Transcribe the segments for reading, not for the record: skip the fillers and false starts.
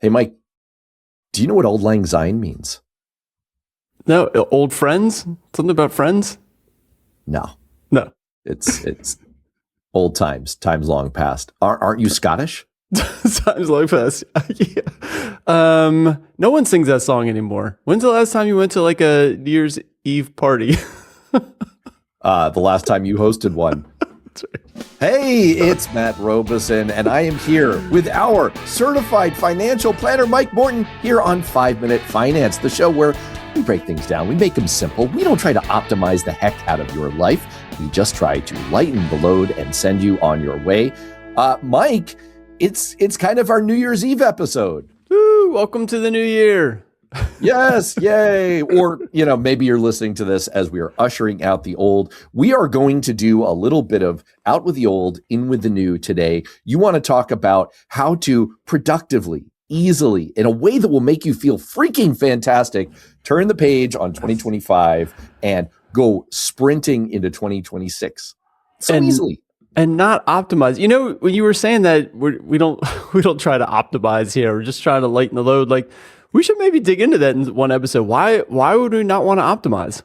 Hey, Mike, do you know what Auld Lang Syne means? No, old friends? Something about friends? No, No. it's old times long past. Aren't you Scottish? Times long past. Yeah. No one sings that song anymore. When's the last time you went to like a New Year's Eve party? The last time you hosted one. That's right. Hey, it's Matt Robison, and I am here with our certified financial planner, Mike Morton, here on 5 Minute Finance, the show where we break things down. We make them simple. We don't try to optimize the heck out of your life. We just try to lighten the load and send you on your way. Mike, it's kind of our New Year's Eve episode. Woo, welcome to the new year. Yes, yay. Or, maybe you're listening to this as we are ushering out the old. We are going to do a little bit of out with the old, in with the new today. You want to talk about how to productively, easily, in a way that will make you feel freaking fantastic, turn the page on 2025 and go sprinting into 2026 so easily. And not optimize. When you were saying that we don't try to optimize here, we're just trying to lighten the load. Like, we should maybe dig into that in one episode. Why would we not want to optimize?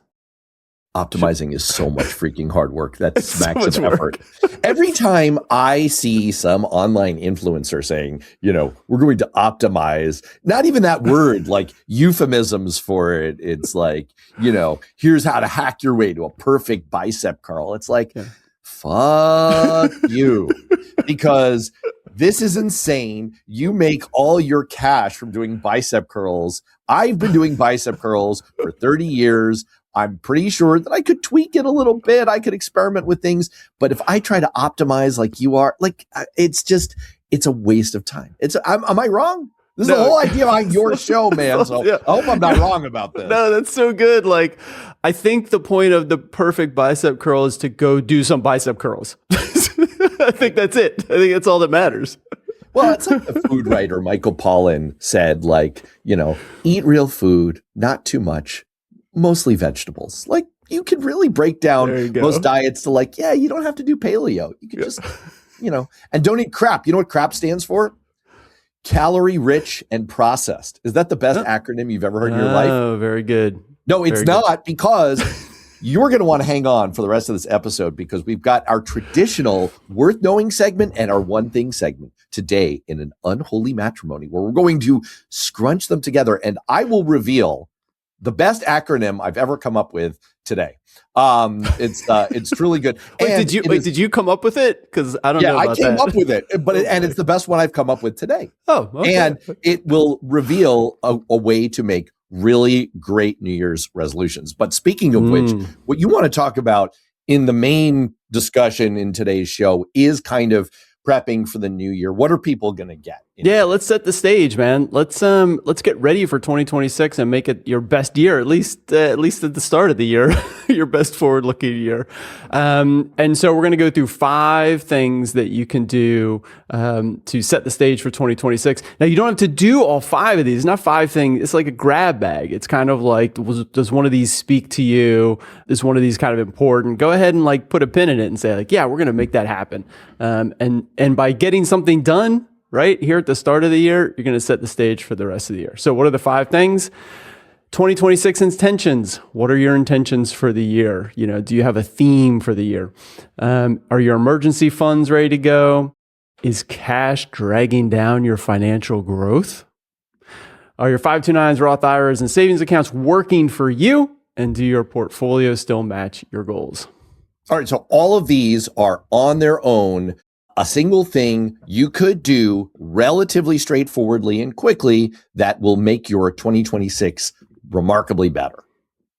Optimizing is so much freaking hard work. That smacks of effort. Every time I see some online influencer saying, we're going to optimize, not even that word, like euphemisms for it. It's like, here's how to hack your way to a perfect bicep curl. It's like, fuck you, because this is insane. You make all your cash from doing bicep curls. I've been doing bicep curls for 30 years. I'm pretty sure that I could tweak it a little bit. I could experiment with things. But if I try to optimize like you are, it's a waste of time. Am I wrong? This is the whole idea behind your show, man. So yeah. I hope I'm not wrong about this. No, that's so good. Like, I think the point of the perfect bicep curl is to go do some bicep curls. I think that's it. I think that's all that matters. Well, it's like the food writer Michael Pollan said, eat real food, not too much, mostly vegetables. Like, you can really break down most diets to you don't have to do paleo. You can just, and don't eat crap. You know what crap stands for? Calorie rich and processed. Is that the best acronym you've ever heard in your life? Oh, very good. No, it's not, because you're going to want to hang on for the rest of this episode, because we've got our traditional worth knowing segment and our one thing segment today in an unholy matrimony, where we're going to scrunch them together, and I will reveal the best acronym I've ever come up with today. It's truly good. Did you come up with it? Because I don't know about that. Yeah, I came up with it, and it's the best one I've come up with today. Oh, okay. And it will reveal a way to make really great New Year's resolutions. But speaking of which, what you want to talk about in the main discussion in today's show is kind of prepping for the new year. What are people going to get? Yeah, let's set the stage, man. Let's get ready for 2026 and make it your best year, at least at the start of the year, your best forward-looking year. And so we're going to go through 5 things that you can do to set the stage for 2026. Now, you don't have to do all 5 of these. It's not 5 things. It's like a grab bag. It's kind of like, does one of these speak to you? Is one of these kind of important? Go ahead and put a pin in it and say yeah, we're going to make that happen. And by getting something done right here at the start of the year, you're going to set the stage for the rest of the year. So what are the 5 things? 2026 intentions. What are your intentions for the year? Do you have a theme for the year? Are your emergency funds ready to go? Is cash dragging down your financial growth? Are your 529s, Roth IRAs, and savings accounts working for you? And do your portfolio still match your goals? All right. So all of these are on their own a single thing you could do relatively straightforwardly and quickly that will make your 2026 remarkably better.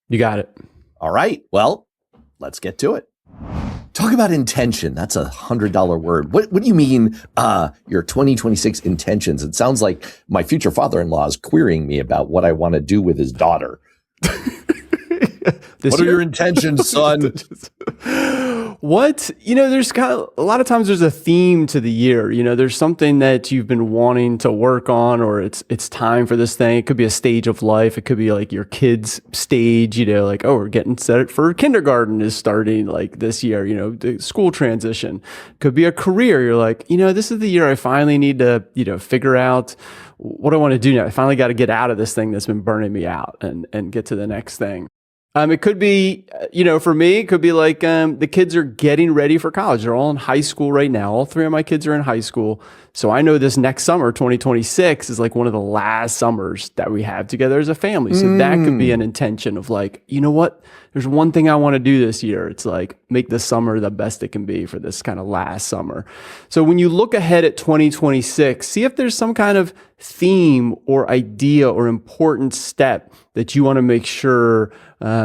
You got it. All right. Well, let's get to it. Talk about intention. That's $100 word. What do you mean, your 2026 intentions? It sounds like my future father-in-law is querying me about what I want to do with his daughter. What are your intentions, son? What? There's kind of a lot of times there's a theme to the year. There's something that you've been wanting to work on, or it's time for this thing. It could be a stage of life. It could be like your kid's stage, we're getting set for kindergarten is starting this year, the school transition. Could be a career. You're like, this is the year I finally need to, figure out what do I want to do now? I finally got to get out of this thing that's been burning me out and get to the next thing. It could be, for me, it could be like the kids are getting ready for college. They're all in high school right now. All three of my kids are in high school. So I know this next summer, 2026, is like one of the last summers that we have together as a family. So that could be an intention of like, you know what? There's one thing I want to do this year. It's like make the summer the best it can be for this kind of last summer. So when you look ahead at 2026, see if there's some kind of theme or idea or important step that you want to make sure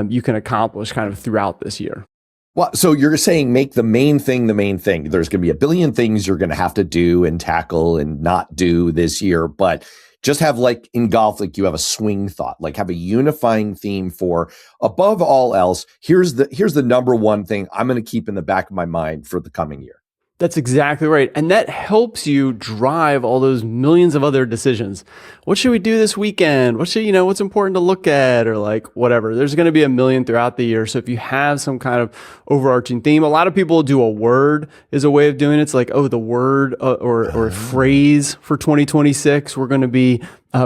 you can accomplish kind of throughout this year. Well, so you're saying make the main thing the main thing. There's going to be a billion things you're going to have to do and tackle and not do this year, but just have like in golf, like you have a swing thought, like have a unifying theme for above all else. Here's the number one thing I'm going to keep in the back of my mind for the coming year. That's exactly right. And that helps you drive all those millions of other decisions. What should we do this weekend? What's important to look at or like whatever. There's going to be a million throughout the year. So if you have some kind of overarching theme, a lot of people do a word is a way of doing it. It's like, the word or a phrase for 2026, we're going to be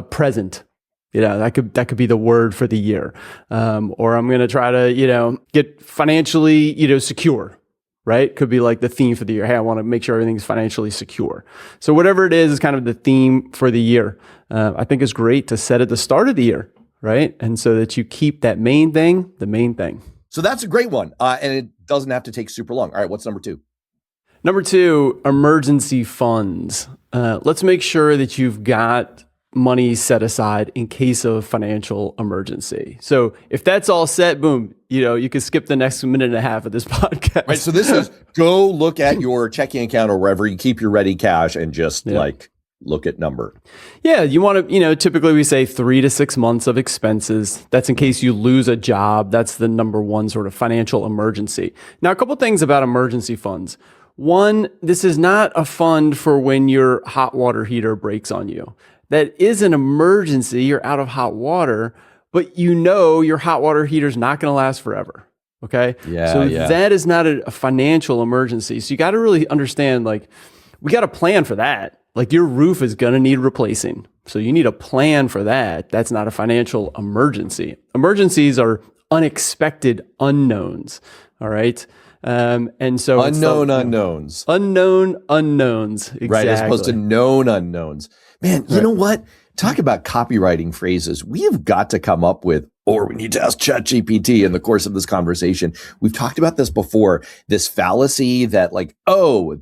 present. That could be the word for the year. Or I'm going to try to, get financially, secure. Right? Could be like the theme for the year. Hey, I want to make sure everything's financially secure. So whatever it is kind of the theme for the year. I think it's great to set at the start of the year, right? And so that you keep that main thing, the main thing. So that's a great one. And it doesn't have to take super long. All right, what's number 2? Number 2, emergency funds. Let's make sure that you've got money set aside in case of financial emergency. So if that's all set, boom, you can skip the next minute and a half of this podcast. Right. So this is go look at your checking account or wherever you keep your ready cash and just look at number. Yeah. You want to, typically we say 3 to 6 months of expenses. That's in case you lose a job. That's the number one sort of financial emergency. Now, a couple things about emergency funds. One, this is not a fund for when your hot water heater breaks on you. That is an emergency. You're out of hot water, but your hot water heater is not going to last forever. Okay. That is not a financial emergency. So you got to really understand, like, we got a plan for that. Like your roof is going to need replacing. So you need a plan for that. That's not a financial emergency. Emergencies are unexpected unknowns. All right. And so unknown unknowns. Exactly. Right. As opposed to known unknowns. Man, you know what? Talk about copywriting phrases. We have got to come up with, or we need to ask ChatGPT in the course of this conversation. We've talked about this before, this fallacy that like,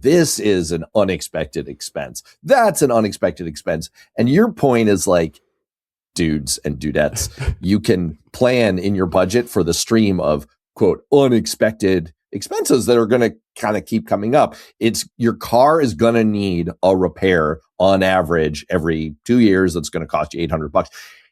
this is an unexpected expense. That's an unexpected expense. And your point is like, dudes and dudettes, you can plan in your budget for the stream of, quote, unexpected expenses that are going to kind of keep coming up. It's your car is going to need a repair on average every 2 years. That's going to cost you $800.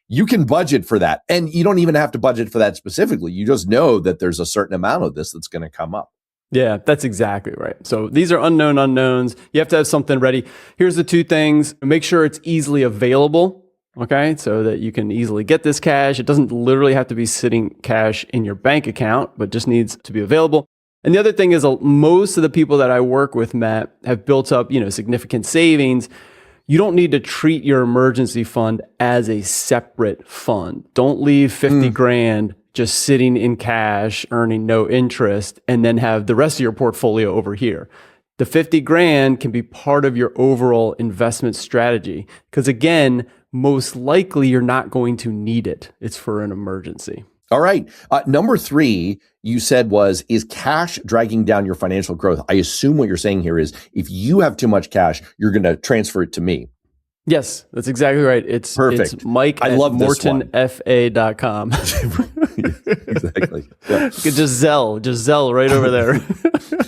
You can budget for that. And you don't even have to budget for that specifically. You just know that there's a certain amount of this that's going to come up. Yeah, that's exactly right. So these are unknown unknowns. You have to have something ready. Here's the 2 things. Make sure it's easily available. Okay, so that you can easily get this cash. It doesn't literally have to be sitting cash in your bank account, but just needs to be available. And the other thing is most of the people that I work with, Matt, have built up, significant savings. You don't need to treat your emergency fund as a separate fund. Don't leave 50 grand just sitting in cash, earning no interest, and then have the rest of your portfolio over here. The 50 grand can be part of your overall investment strategy. Because again, most likely you're not going to need it. It's for an emergency. All right. Number 3, you said is cash dragging down your financial growth? I assume what you're saying here is if you have too much cash, you're going to transfer it to me. Yes, that's exactly right. It's perfect. It's Mike at mortonfa.com. Exactly. Yeah. You could just Zelle right over there.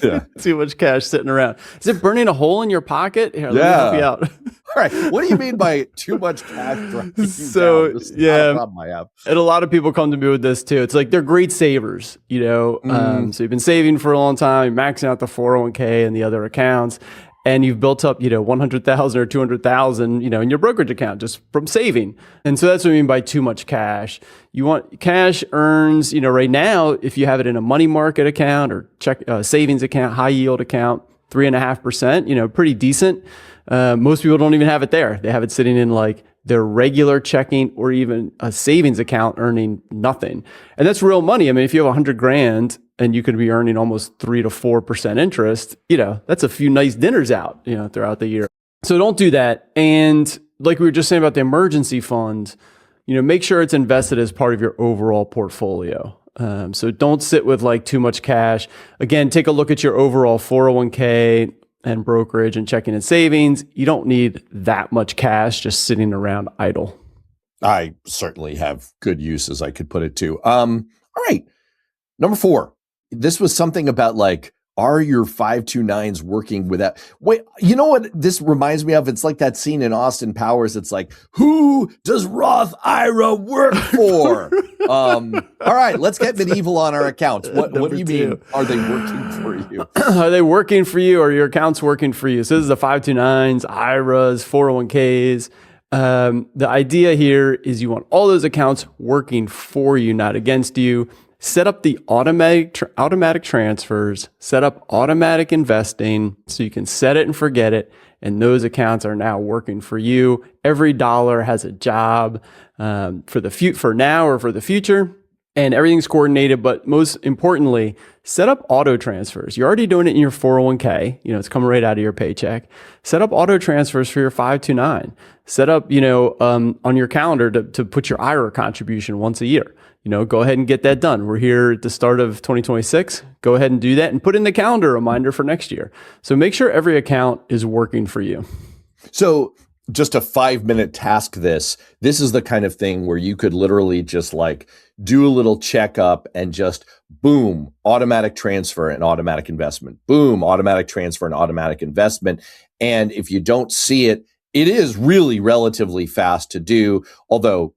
Yeah. Too much cash sitting around. Is it burning a hole in your pocket? Here, let me help you out. All right. What do you mean by too much cash dragging you so, down? This is yeah. not a problem I have. And a lot of people come to me with this too. It's like they're great savers, So you've been saving for a long time, maxing out the 401k and the other accounts. And you've built up, 100,000 or 200,000, in your brokerage account just from saving. And so that's what I mean by too much cash. You want cash earns, right now, if you have it in a money market account or savings account, high yield account, 3.5%, pretty decent. Most people don't even have it there. They have it sitting in like their regular checking or even a savings account earning nothing. And that's real money. I mean, if you have 100 grand and you could be earning almost 3 to 4% interest, that's a few nice dinners out, throughout the year. So don't do that. And like we were just saying about the emergency fund, make sure it's invested as part of your overall portfolio. So don't sit with like too much cash. Again, take a look at your overall 401k and brokerage and checking and savings. You don't need that much cash just sitting around idle. I certainly have good uses, I could put it to. All right. Number 4. This was something about like, are your 529s working without? Wait, you know what this reminds me of? It's like that scene in Austin Powers. It's like, who does Roth IRA work for? All right, let's get medieval on our accounts. What do you mean? Are they working for you? Are they working for you? Or are your accounts working for you? So this is the 529s, IRAs, 401ks. The idea here is you want all those accounts working for you, not against you. Set up the automatic transfers, set up automatic investing so you can set it and forget it. And those accounts are now working for you. Every dollar has a job for now or for the future. And everything's coordinated. But most importantly, set up auto transfers. You're already doing it in your 401k. It's coming right out of your paycheck. Set up auto transfers for your 529. Set up, on your calendar to put your IRA contribution once a year. Go ahead and get that done. We're here at the start of 2026. Go ahead and do that and put in the calendar reminder for next year. So make sure every account is working for you. So just a 5-minute task this is the kind of thing where you could literally just like do a little checkup and just boom, automatic transfer and automatic investment. Boom, automatic transfer and automatic investment. And if you don't see it, it is really relatively fast to do. Although,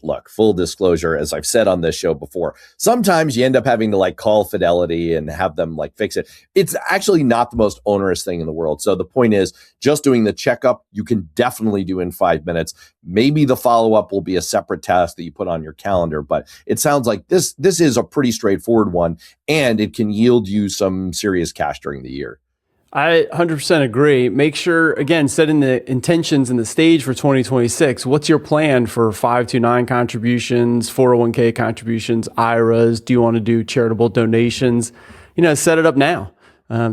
look, full disclosure, as I've said on this show before, sometimes you end up having to like call Fidelity and have them like fix it. It's actually not the most onerous thing in the world. So the point is just doing the checkup, you can definitely do in 5 minutes. Maybe the follow-up will be a separate task that you put on your calendar, but it sounds like this is a pretty straightforward one and it can yield you some serious cash during the year. I 100% agree. Make sure, again, setting the intentions and the stage for 2026. What's your plan for 529 contributions, 401k contributions, IRAs? Do you want to do charitable donations? Set it up now.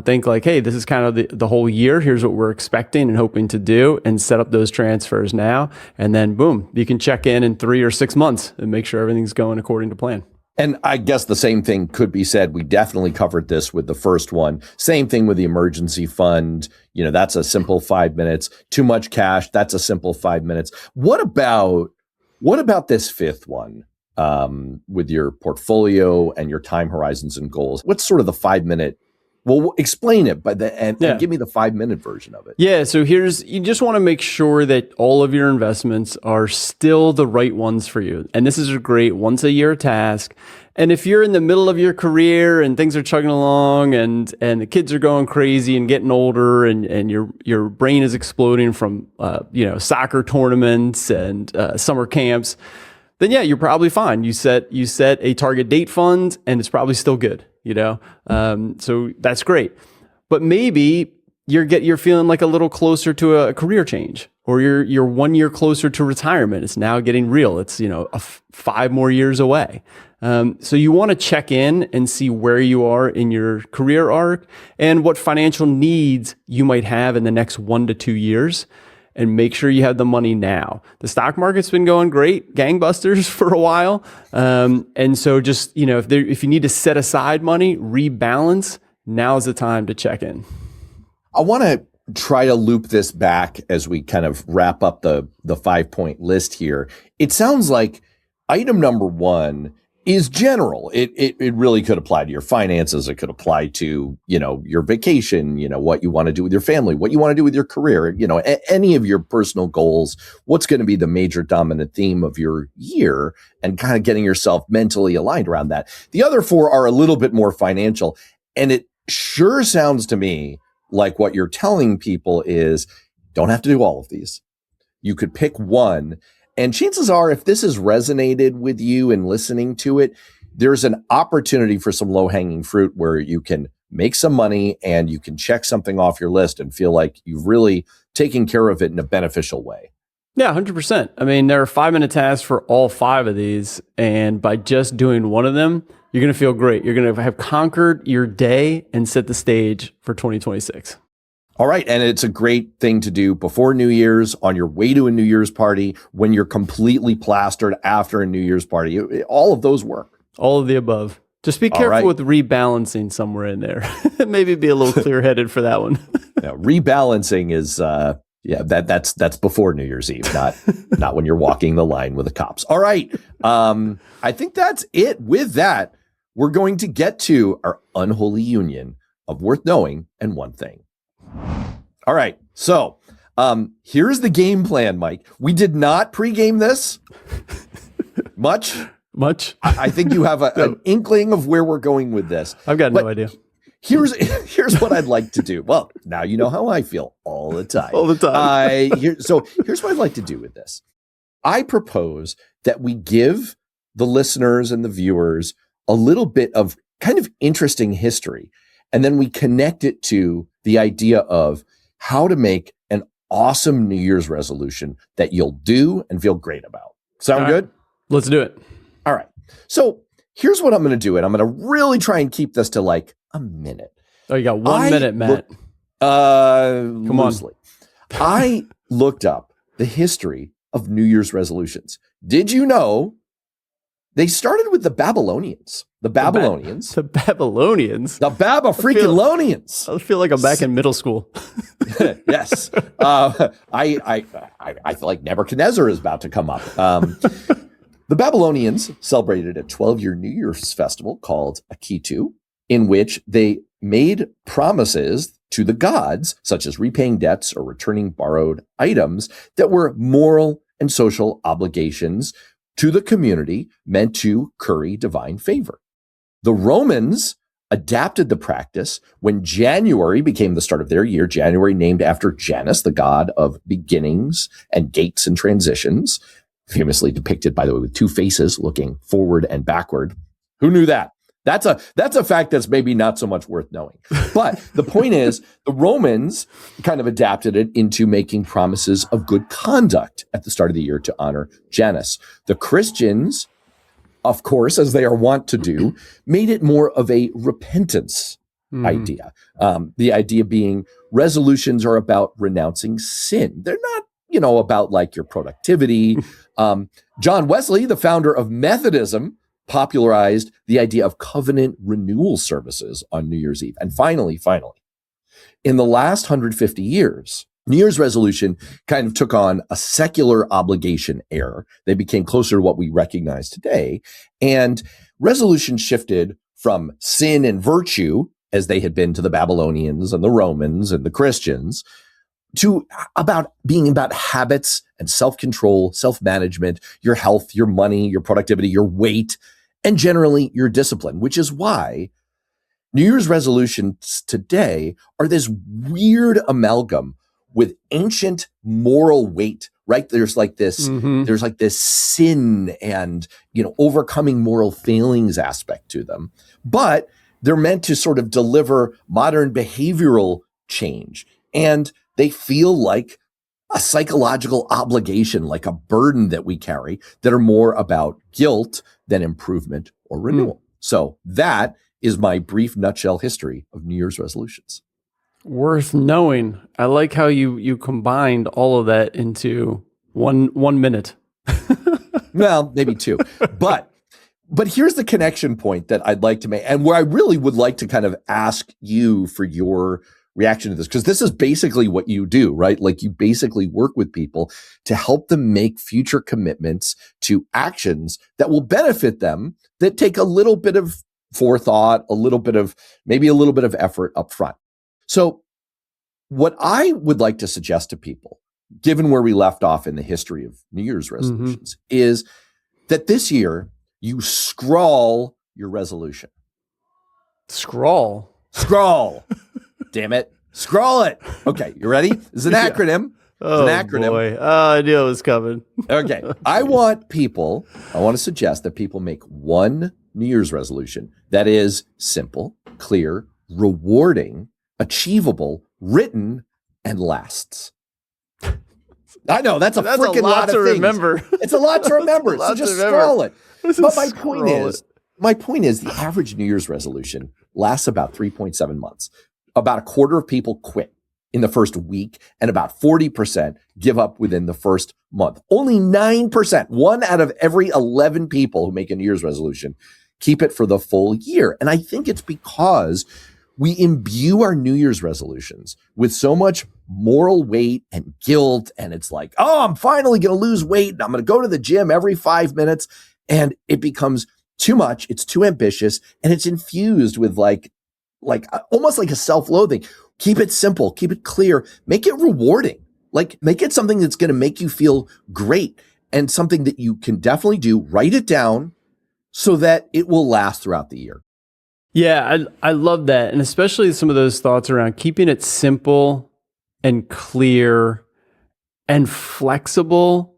Think like, hey, this is kind of the whole year. Here's what we're expecting and hoping to do, and set up those transfers now. And then boom, you can check in 3 or 6 months and make sure everything's going according to plan. And I guess the same thing could be said. We definitely covered this with the first one. Same thing with the emergency fund. That's a simple 5 minutes. Too much cash. That's a simple 5 minutes. What about this fifth one with your portfolio and your time horizons and goals? What's sort of the 5 minute? Well, explain it, and give me the 5 minute version of it. Yeah. So you just want to make sure that all of your investments are still the right ones for you. And this is a great once a year task. And if you're in the middle of your career and things are chugging along and the kids are going crazy and getting older and your brain is exploding from, soccer tournaments and summer camps, then yeah, you're probably fine. You set a target date fund and it's probably still good. So that's great. But maybe you're feeling like a little closer to a career change, or you're 1 year closer to retirement. It's now getting real. It's 5 more years away. So you want to check in and see where you are in your career arc and what financial needs you might have in the next 1 to 2 years. And make sure you have the money now. The stock market's been going great, gangbusters for a while. And so just, if you need to set aside money, rebalance, now's the time to check in. I want to try to loop this back as we kind of wrap up the 5-point list here. It sounds like item number 1 is general. It really could apply to your finances. It could apply to, your vacation, what you want to do with your family, what you want to do with your career, any of your personal goals, what's going to be the major dominant theme of your year, and kind of getting yourself mentally aligned around that. The other 4 are a little bit more financial. And it sure sounds to me like what you're telling people is don't have to do all of these. You could pick one. And chances are, if this has resonated with you and listening to it, there's an opportunity for some low-hanging fruit where you can make some money and you can check something off your list and feel like you've really taken care of it in a beneficial way. Yeah, 100%. I mean, there are 5-minute tasks for all 5 of these. And by just doing one of them, you're going to feel great. You're going to have conquered your day and set the stage for 2026. All right. And it's a great thing to do before New Year's, on your way to a New Year's party, when you're completely plastered after a New Year's party. All of those work. All of the above. Just be careful with rebalancing somewhere in there. Maybe be a little clear-headed for that one. Yeah, rebalancing is that's before New Year's Eve, not when you're walking the line with the cops. All right. I think that's it. With that, we're going to get to our unholy union of worth knowing and one thing. All right. So here's the game plan, Mike. We did not pregame this much. I think you have an inkling of where we're going with this. I've got no idea. Here's what I'd like to do. Well, now you know how I feel all the time. So here's what I'd like to do with this. I propose that we give the listeners and the viewers a little bit of kind of interesting history, and then we connect it to the idea of how to make an awesome New Year's resolution that you'll do and feel great about. Sound good? Let's do it. All right. So here's what I'm going to do. And I'm going to really try and keep this to like a minute. Oh, you got 1 minute, Matt. Come loosely. On. I looked up the history of New Year's resolutions. Did you know they started with the Babylonians? The Babylonians. The Babylonians? The Baba-freaking-lonians. I feel like I'm back in middle school. Yes. I feel like Nebuchadnezzar is about to come up. The Babylonians celebrated a 12-year New Year's festival called Akitu, in which they made promises to the gods, such as repaying debts or returning borrowed items, that were moral and social obligations to the community meant to curry divine favor. The Romans adapted the practice when January became the start of their year, January named after Janus, the god of beginnings and gates and transitions, famously depicted, by the way, with 2 faces looking forward and backward. Who knew that? That's a fact that's maybe not so much worth knowing. But the point is, the Romans kind of adapted it into making promises of good conduct at the start of the year to honor Janus. The Christians, of course, as they are wont to do, made it more of a repentance idea. The idea being resolutions are about renouncing sin. They're not, about like your productivity. John Wesley, the founder of Methodism, popularized the idea of covenant renewal services on New Year's Eve. And finally, in the last 150 years, New Year's resolution kind of took on a secular obligation air. They became closer to what we recognize today. And resolutions shifted from sin and virtue, as they had been to the Babylonians and the Romans and the Christians, to being about habits and self-control, self-management, your health, your money, your productivity, your weight, and generally your discipline, which is why New Year's resolutions today are this weird amalgam with ancient moral weight, right? There's like this sin and, overcoming moral failings aspect to them, but they're meant to sort of deliver modern behavioral change. And they feel like a psychological obligation, like a burden that we carry, that are more about guilt than improvement or renewal. So that is my brief nutshell history of New Year's resolutions. Worth knowing. I like how you combined all of that into one minute. Well, maybe 2. But here's the connection point that I'd like to make, and where I really would like to kind of ask you for your reaction to this, because this is basically what you do, right? Like you basically work with people to help them make future commitments to actions that will benefit them, that take a little bit of forethought, maybe a little bit of effort up front. So what I would like to suggest to people, given where we left off in the history of New Year's resolutions, is that this year you scrawl your resolution. Scrawl. Damn it. Scroll it. Okay, you ready? It's an acronym. Oh, an acronym. Boy. I knew it was coming. Okay. I want to suggest that people make one New Year's resolution that is simple, clear, rewarding, achievable, written, and lasts. I know that's a freaking lot to of things. remember. It's a lot to remember. So just scroll it. But my point is the average New Year's resolution lasts about 3.7 months. About a quarter of people quit in the first week, and about 40% give up within the first month. Only 9%, 1 out of every 11 people who make a New Year's resolution, keep it for the full year. And I think it's because we imbue our New Year's resolutions with so much moral weight and guilt. And it's like, oh, I'm finally going to lose weight, and I'm going to go to the gym every 5 minutes. And it becomes too much. It's too ambitious. And it's infused with like almost like a self-loathing. Keep it simple, keep it clear, make it rewarding. Like make it something that's going to make you feel great and something that you can definitely do. Write it down so that it will last throughout the year. Yeah, I love that. And especially some of those thoughts around keeping it simple and clear and flexible,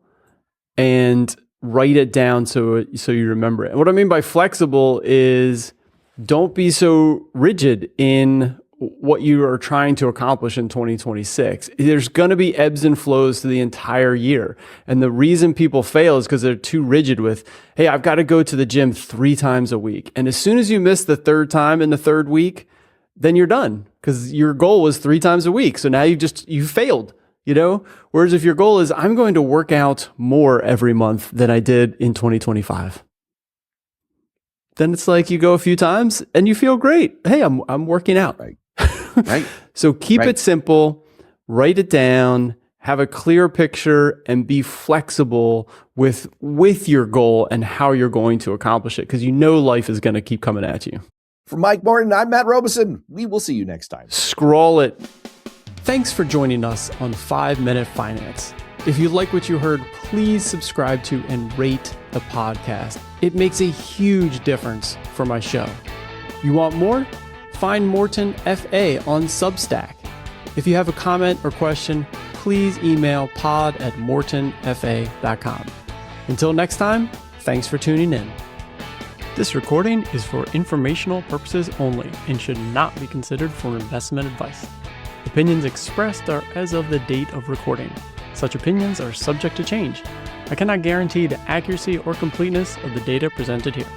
and write it down so you remember it. And what I mean by flexible is don't be so rigid in what you are trying to accomplish in 2026. There's going to be ebbs and flows to the entire year. And the reason people fail is because they're too rigid with, hey, I've got to go to the gym 3 times a week. And as soon as you miss the 3rd time in the 3rd week, then you're done because your goal was 3 times a week. So now you failed, Whereas if your goal is, I'm going to work out more every month than I did in 2025. Then it's like you go a few times and you feel great. Hey, I'm working out. Right. So keep it simple, write it down, have a clear picture, and be flexible with your goal and how you're going to accomplish it, because life is going to keep coming at you. For Mike Morton, I'm Matt Robison. We will see you next time. Scroll it. Thanks for joining us on 5 Minute Finance. If you like what you heard, please subscribe to and rate the podcast. It makes a huge difference for my show. You want more? Find Morton FA on Substack. If you have a comment or question, please email pod@mortonfa.com. Until next time, thanks for tuning in. This recording is for informational purposes only and should not be considered for investment advice. Opinions expressed are as of the date of recording. Such opinions are subject to change. I cannot guarantee the accuracy or completeness of the data presented here.